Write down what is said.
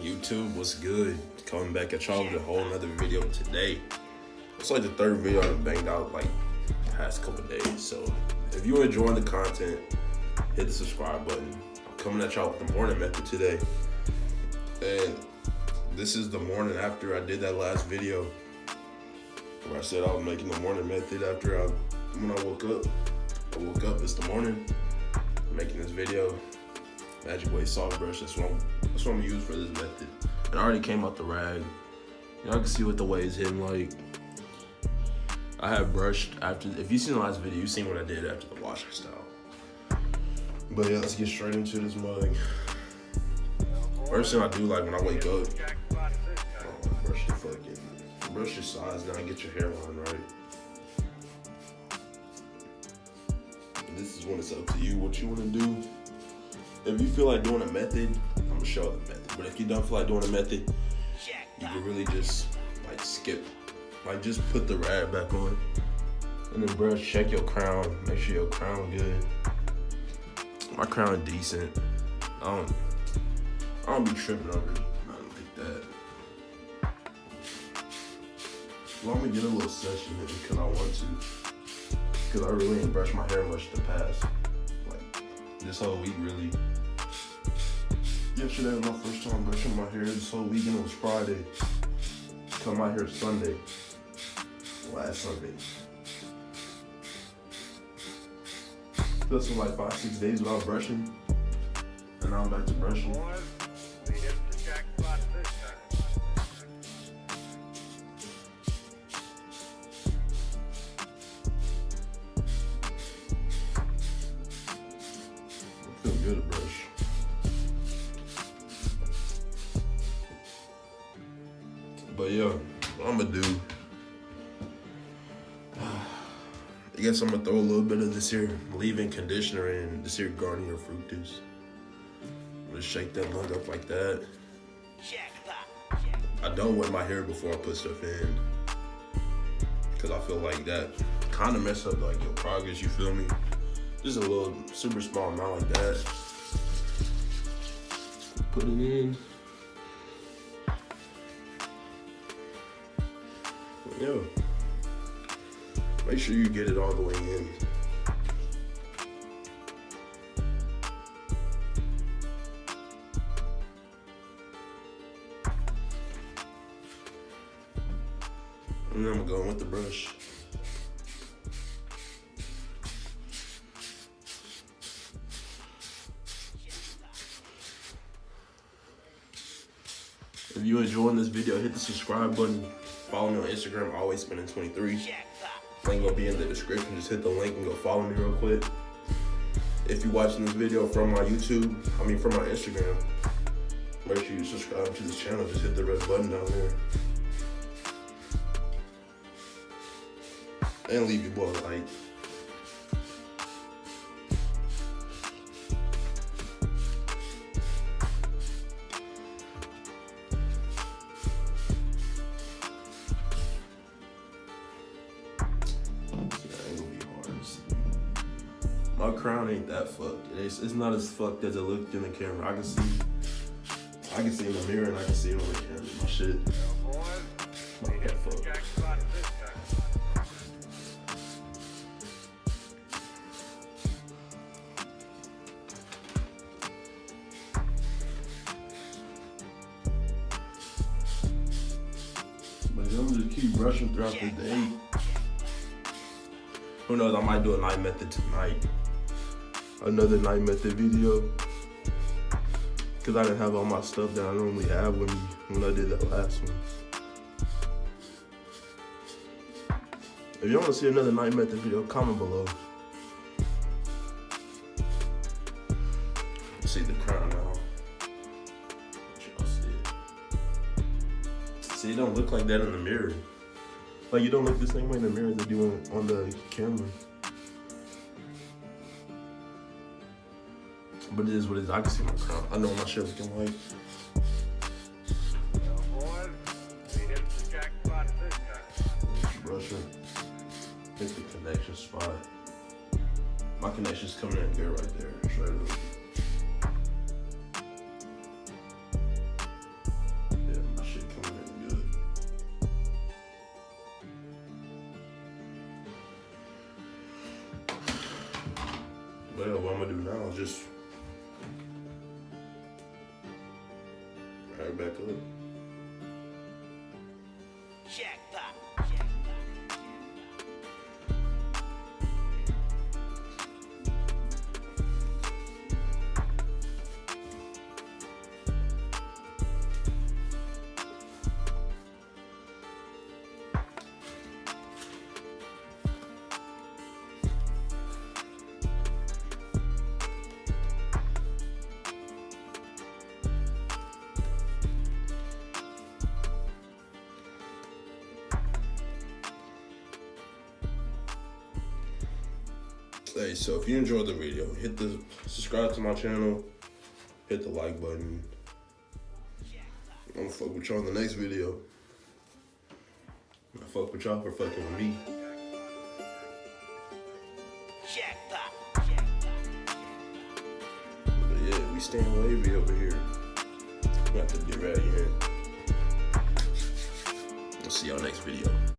YouTube, what's good? Coming back at y'all with a whole nother video today. It's like the third video I've banged out like the past couple days. So if you're enjoying the content, hit the subscribe button. I'm coming at y'all with the morning method today. And this is the morning after I did that last video where I said I was making the morning method when I woke up. I woke up, it's the morning. I'm making this video. Magic Way soft brush, that's what I'm gonna use for this method. And I already came out the rag. Y'all can see what the way is hitting like. I have brushed after, if you seen the last video, you seen what I did after the washing style. But yeah, let's get straight into this mug. First thing I do, like when I wake up, brush your sides down, get your hairline right. And this is when it's up to you what you wanna do. If you feel like doing a method, I'm gonna show the method. But if you don't feel like doing a method, you can really just like skip. Like just put the rag back on. And then brush, check your crown. Make sure your crown good. My crown decent. I don't be tripping over it. Nothing like that. Well, I'm gonna get a little session in because I want to. Because I really ain't brushed my hair much the past. Like this whole week really. Yesterday was my first time brushing my hair this whole weekend. It was Friday. Come out here Sunday. Last Sunday. That's like 5-6 days without brushing. And now I'm back to brushing. I feel good to brush. But yeah, what I'm gonna do, I guess I'm gonna throw a little bit of this here leave-in conditioner in this here Garnier Fructis. I'm gonna shake that mug up like that. I don't wet my hair before I put stuff in, because I feel like that kind of mess up like your progress, you feel me? Just a little super small amount like that. Put it in. Yo, make sure you get it all the way in. And then I'm going with the brush. If you're enjoying this video, hit the subscribe button. Follow me on Instagram, alwaysspinning23. Link will be in the description. Just hit the link and go follow me real quick. If you're watching this video from my YouTube, from my Instagram, make sure you subscribe to this channel. Just hit the red button down there. And leave your boy a like. My crown ain't that fucked. It's not as fucked as it looked in the camera. I can see in the mirror and I can see it on the camera. My shit. Like that fucked. But I'm gonna just keep brushing throughout the day. Who knows, I might do a night method tonight. Another night method video. Cause I didn't have all my stuff that I normally have with me when I did that last one. If you want to see another night method video, comment below. See the crown now. Y'all see it. See, it don't look like that in the mirror. Like you don't look the same way in the mirror as you do on the camera. But it is what it is. I can see my crown. I know what my shit looking like. Brush it. Hit the connection spot. My connection's coming in good right there. Straight up. I'm gonna do now is just right back up. Jackpot. Hey, so if you enjoyed the video, hit the subscribe to my channel, hit the like button. I'm gonna fuck with y'all in the next video. I fuck with y'all for fucking with me. But yeah, we staying wavy over here. We have to get ready here. I'll see y'all next video.